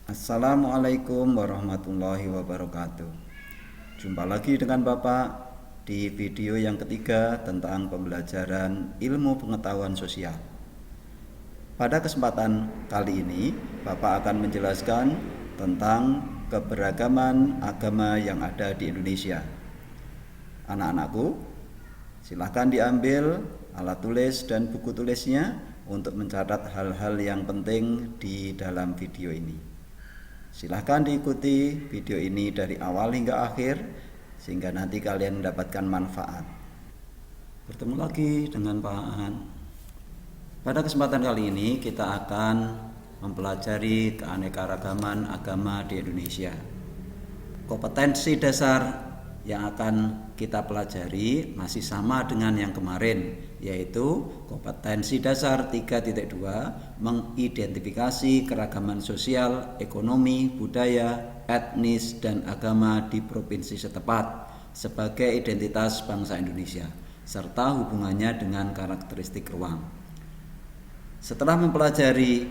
Assalamualaikum warahmatullahi wabarakatuh. Jumpa lagi dengan Bapak di video yang ketiga tentang pembelajaran ilmu pengetahuan sosial. Pada kesempatan kali ini, Bapak akan menjelaskan tentang keberagaman agama yang ada di Indonesia. Anak-anakku, silakan diambil alat tulis dan buku tulisnya untuk mencatat hal-hal yang penting di dalam video ini. Silahkan diikuti video ini dari awal hingga akhir sehingga nanti kalian mendapatkan manfaat. Bertemu lagi dengan Pak Aan. Pada kesempatan kali ini kita akan mempelajari keanekaragaman agama di Indonesia. Kompetensi dasar yang akan kita pelajari masih sama dengan yang kemarin, yaitu kompetensi dasar 3.2 mengidentifikasi keragaman sosial, ekonomi, budaya, etnis, dan agama di provinsi setempat sebagai identitas bangsa Indonesia serta hubungannya dengan karakteristik ruang. Setelah mempelajari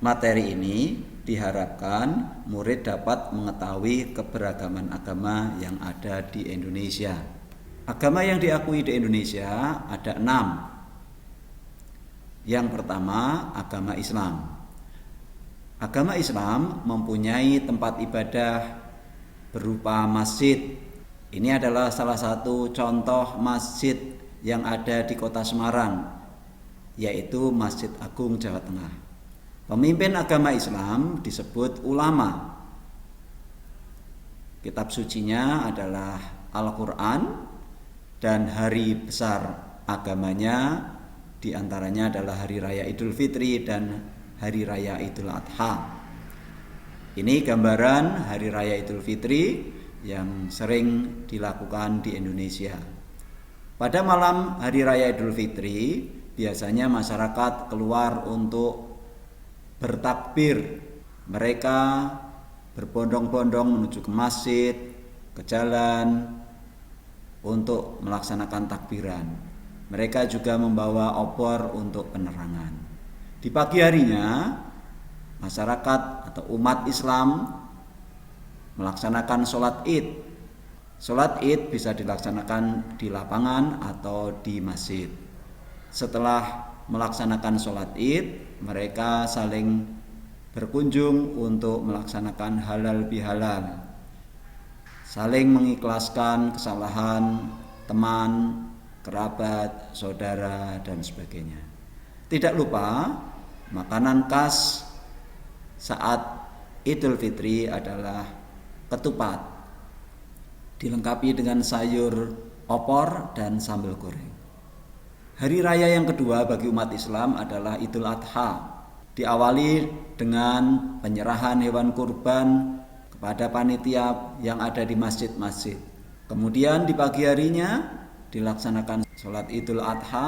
materi ini, diharapkan murid dapat mengetahui keberagaman agama yang ada di Indonesia. Agama yang diakui di Indonesia ada 6. Yang pertama, agama Islam. Agama Islam mempunyai tempat ibadah berupa masjid. Ini adalah salah satu contoh masjid yang ada di Kota Semarang, yaitu Masjid Agung Jawa Tengah. Pemimpin agama Islam disebut ulama. Kitab sucinya adalah Al-Quran, dan hari besar agamanya diantaranya adalah Hari Raya Idul Fitri dan Hari Raya Idul Adha. Ini gambaran Hari Raya Idul Fitri yang sering dilakukan di Indonesia. Pada malam Hari Raya Idul Fitri, biasanya masyarakat keluar untuk bertakbir. Mereka berbondong-bondong menuju ke masjid, ke jalan untuk melaksanakan takbiran. Mereka juga membawa obor untuk penerangan. Di pagi harinya, masyarakat atau umat Islam melaksanakan sholat Id. Sholat Id bisa dilaksanakan di lapangan atau di masjid. Setelah melaksanakan sholat Id, mereka saling berkunjung untuk melaksanakan halal bihalal, saling mengikhlaskan kesalahan teman, kerabat, saudara, dan sebagainya. Tidak lupa, makanan khas saat Idul Fitri adalah ketupat, dilengkapi dengan sayur opor dan sambal goreng. Hari raya yang kedua bagi umat Islam adalah Idul Adha. Diawali dengan penyerahan hewan kurban kepada panitia yang ada di masjid-masjid. Kemudian di pagi harinya dilaksanakan sholat Idul Adha,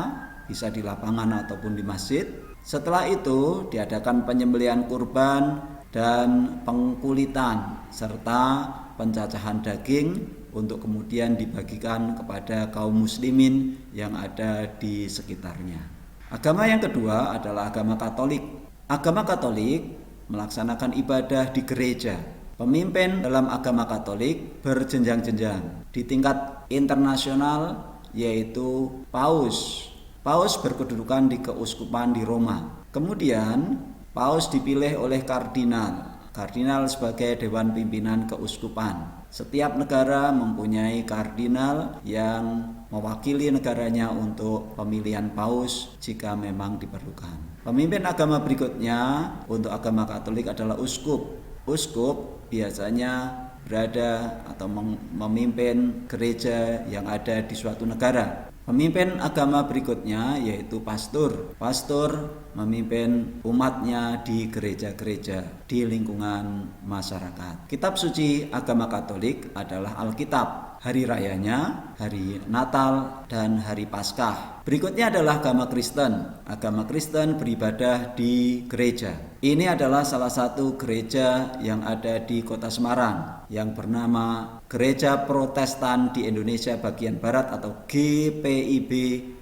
bisa di lapangan ataupun di masjid. Setelah itu diadakan penyembelihan kurban dan pengkulitan serta pencacahan daging untuk kemudian dibagikan kepada kaum muslimin yang ada di sekitarnya. Agama yang kedua adalah agama Katolik. Agama Katolik melaksanakan ibadah di gereja. Pemimpin dalam agama Katolik berjenjang-jenjang. Di tingkat internasional yaitu Paus. Paus berkedudukan di keuskupan di Roma. Kemudian Paus dipilih oleh kardinal. Kardinal sebagai dewan pimpinan keuskupan. Setiap negara mempunyai kardinal yang mewakili negaranya untuk pemilihan paus jika memang diperlukan. Pemimpin agama berikutnya untuk agama Katolik adalah uskup. Uskup biasanya berada atau memimpin gereja yang ada di suatu negara. Pemimpin agama berikutnya yaitu pastor. Pastor memimpin umatnya di gereja-gereja di lingkungan masyarakat. Kitab suci agama Katolik adalah Alkitab. Hari rayanya, hari Natal, dan hari Paskah. Berikutnya adalah agama Kristen. Agama Kristen beribadah di gereja. Ini adalah salah satu gereja yang ada di Kota Semarang yang bernama Gereja Protestan di Indonesia Bagian Barat atau GPIB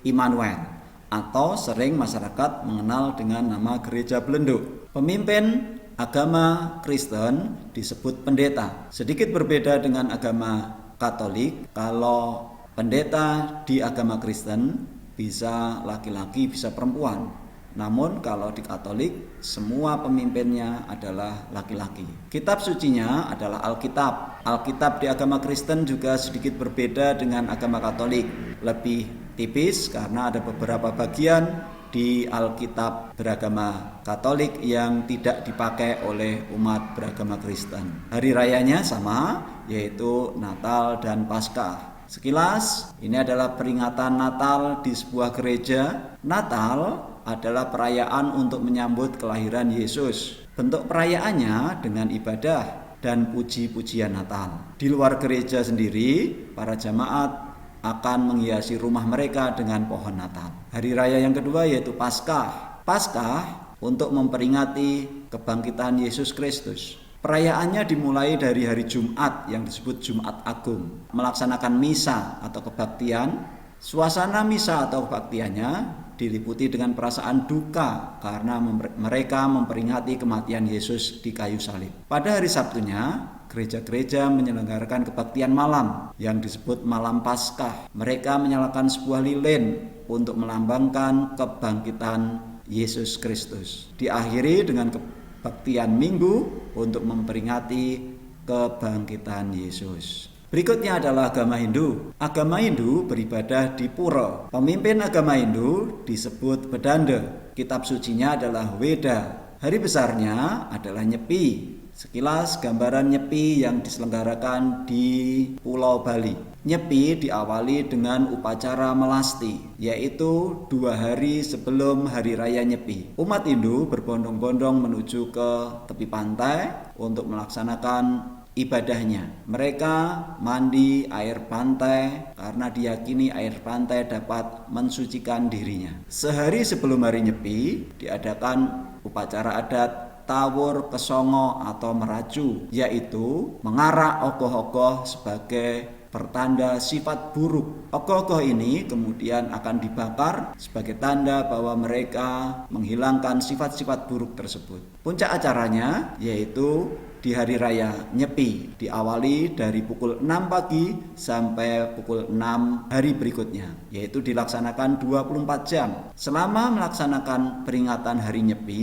Immanuel, atau sering masyarakat mengenal dengan nama Gereja Belenduk. Pemimpin agama Kristen disebut pendeta. Sedikit berbeda dengan agama Katolik. Kalau pendeta di agama Kristen bisa laki-laki, bisa perempuan. Namun kalau di Katolik semua pemimpinnya adalah laki-laki. Kitab sucinya adalah Alkitab. Alkitab di agama Kristen juga sedikit berbeda dengan agama Katolik. Lebih tipis karena ada beberapa bagian di Alkitab beragama Katolik yang tidak dipakai oleh umat beragama Kristen. Hari rayanya sama, yaitu Natal dan Paskah. Sekilas, ini adalah peringatan Natal di sebuah gereja. Natal adalah perayaan untuk menyambut kelahiran Yesus. Bentuk perayaannya dengan ibadah dan puji-pujian Natal. Di luar gereja sendiri, para jemaat akan menghiasi rumah mereka dengan pohon Natal. Hari raya yang kedua yaitu Paskah. Paskah untuk memperingati kebangkitan Yesus Kristus. Perayaannya dimulai dari hari Jumat yang disebut Jumat Agung. Melaksanakan misa atau kebaktian. Suasana misa atau kebaktiannya diliputi dengan perasaan duka karena mereka memperingati kematian Yesus di kayu salib. Pada hari Sabtunya, gereja-gereja menyelenggarakan kebaktian malam yang disebut malam Paskah. Mereka menyalakan sebuah lilin untuk melambangkan kebangkitan Yesus Kristus. Diakhiri dengan kebaktian Minggu untuk memperingati kebangkitan Yesus. Berikutnya adalah agama Hindu. Agama Hindu beribadah di pura. Pemimpin agama Hindu disebut Bedanda. Kitab sucinya adalah Weda. Hari besarnya adalah Nyepi. Sekilas gambaran Nyepi yang diselenggarakan di Pulau Bali. Nyepi diawali dengan upacara melasti, yaitu 2 hari sebelum hari raya Nyepi. Umat Hindu berbondong-bondong menuju ke tepi pantai untuk melaksanakan ibadahnya. Mereka mandi air pantai karena diyakini air pantai dapat mensucikan dirinya. Sehari sebelum hari Nyepi diadakan upacara adat Tawur Kesongo atau Meracu, yaitu mengarak ogoh-ogoh sebagai pertanda sifat buruk. Ogoh-ogoh ini kemudian akan dibakar sebagai tanda bahwa mereka menghilangkan sifat-sifat buruk tersebut. Puncak acaranya yaitu di hari raya Nyepi, diawali dari pukul 6 pagi sampai pukul 6 hari berikutnya, yaitu dilaksanakan 24 jam. Selama melaksanakan peringatan hari Nyepi,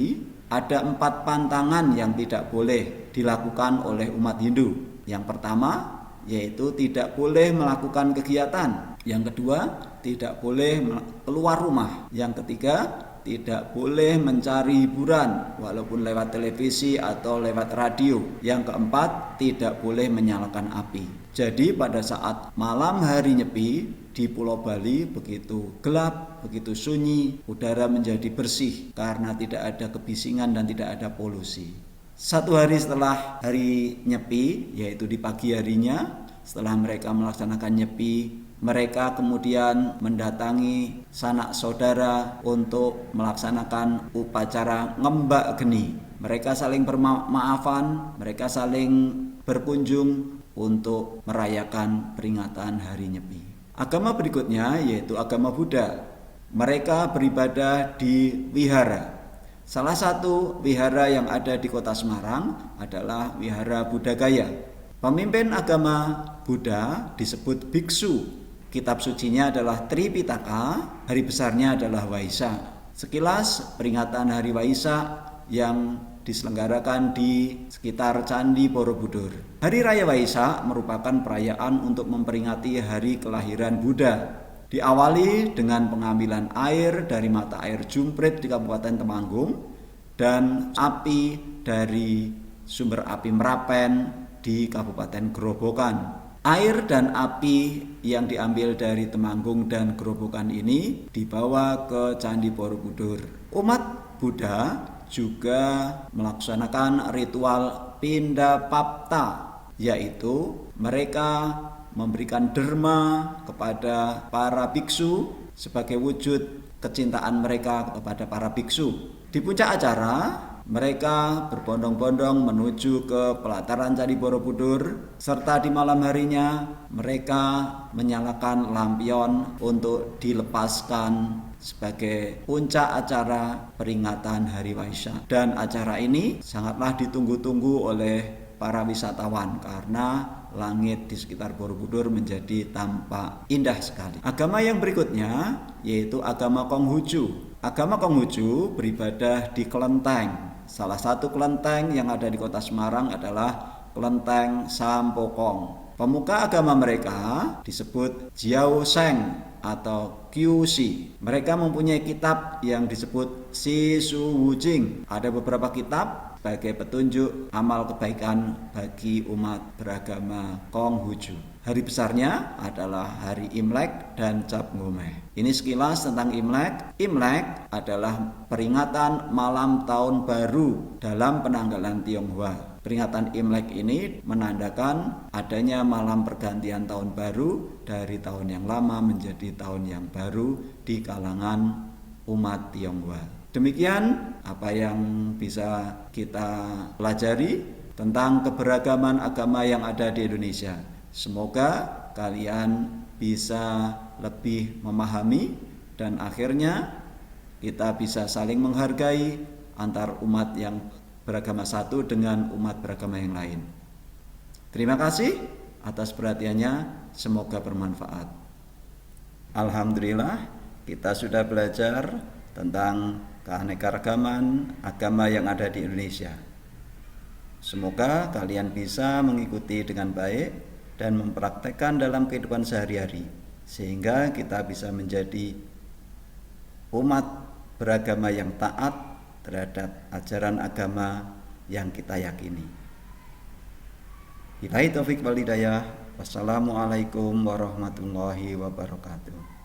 ada 4 pantangan yang tidak boleh dilakukan oleh umat Hindu. Yang pertama, yaitu tidak boleh melakukan kegiatan. Yang kedua, tidak boleh keluar rumah. Yang ketiga, tidak boleh mencari hiburan walaupun lewat televisi atau lewat radio. Yang keempat, tidak boleh menyalakan api. Jadi pada saat malam hari Nyepi di Pulau Bali begitu gelap, begitu sunyi, udara menjadi bersih karena tidak ada kebisingan dan tidak ada polusi. 1 hari setelah hari Nyepi, yaitu di pagi harinya, setelah mereka melaksanakan Nyepi, mereka kemudian mendatangi sanak saudara untuk melaksanakan upacara ngembak geni. Mereka saling bermaafan, mereka saling berkunjung untuk merayakan peringatan hari Nyepi. Agama berikutnya yaitu agama Buddha. Mereka beribadah di wihara. Salah satu wihara yang ada di kota Semarang adalah Wihara Buddha Gaya. Pemimpin agama Buddha disebut biksu. Kitab sucinya adalah Tripitaka, hari besarnya adalah Waisak. Sekilas peringatan hari Waisak yang diselenggarakan di sekitar Candi Borobudur. Hari Raya Waisak merupakan perayaan untuk memperingati hari kelahiran Buddha. Diawali dengan pengambilan air dari mata air Jumprit di Kabupaten Temanggung dan api dari sumber api Merapen di Kabupaten Grobogan. Air dan api yang diambil dari Temanggung dan Grobogan ini dibawa ke Candi Borobudur. Umat Buddha juga melaksanakan ritual Pindapapta, yaitu mereka memberikan derma kepada para biksu sebagai wujud kecintaan mereka kepada para biksu. Di puncak acara, Mereka berbondong-bondong menuju ke pelataran Candi Borobudur, serta di malam harinya mereka menyalakan lampion untuk dilepaskan sebagai puncak acara peringatan Hari Waisak. Dan acara ini sangatlah ditunggu-tunggu oleh para wisatawan karena langit di sekitar Borobudur menjadi tampak indah sekali. Agama yang berikutnya yaitu agama Konghucu. Agama Konghucu beribadah di kelenteng. Salah satu kelenteng yang ada di kota Semarang adalah kelenteng Sampokong. Pemuka agama mereka disebut Jiao Sheng atau QC. Mereka mempunyai kitab yang disebut Si Su Wu Jing. Ada beberapa kitab sebagai petunjuk amal kebaikan bagi umat beragama Konghucu. Hari besarnya adalah hari Imlek dan Cap Ngomeh. Ini sekilas tentang Imlek. Imlek adalah peringatan malam tahun baru dalam penanggalan Tionghoa. Peringatan Imlek ini menandakan adanya malam pergantian tahun baru dari tahun yang lama menjadi tahun yang baru di kalangan umat Tionghoa. Demikian apa yang bisa kita pelajari tentang keberagaman agama yang ada di Indonesia. Semoga kalian bisa lebih memahami dan akhirnya kita bisa saling menghargai antar umat yang beragama satu dengan umat beragama yang lain. Terima kasih atas perhatiannya, semoga bermanfaat. Alhamdulillah, kita sudah belajar tentang keanekaragaman agama yang ada di Indonesia. Semoga kalian bisa mengikuti dengan baik dan mempraktekkan dalam kehidupan sehari-hari, sehingga kita bisa menjadi umat beragama yang taat terhadap ajaran agama yang kita yakini. Billahi taufik wal hidayah. Wassalamualaikum warahmatullahi wabarakatuh.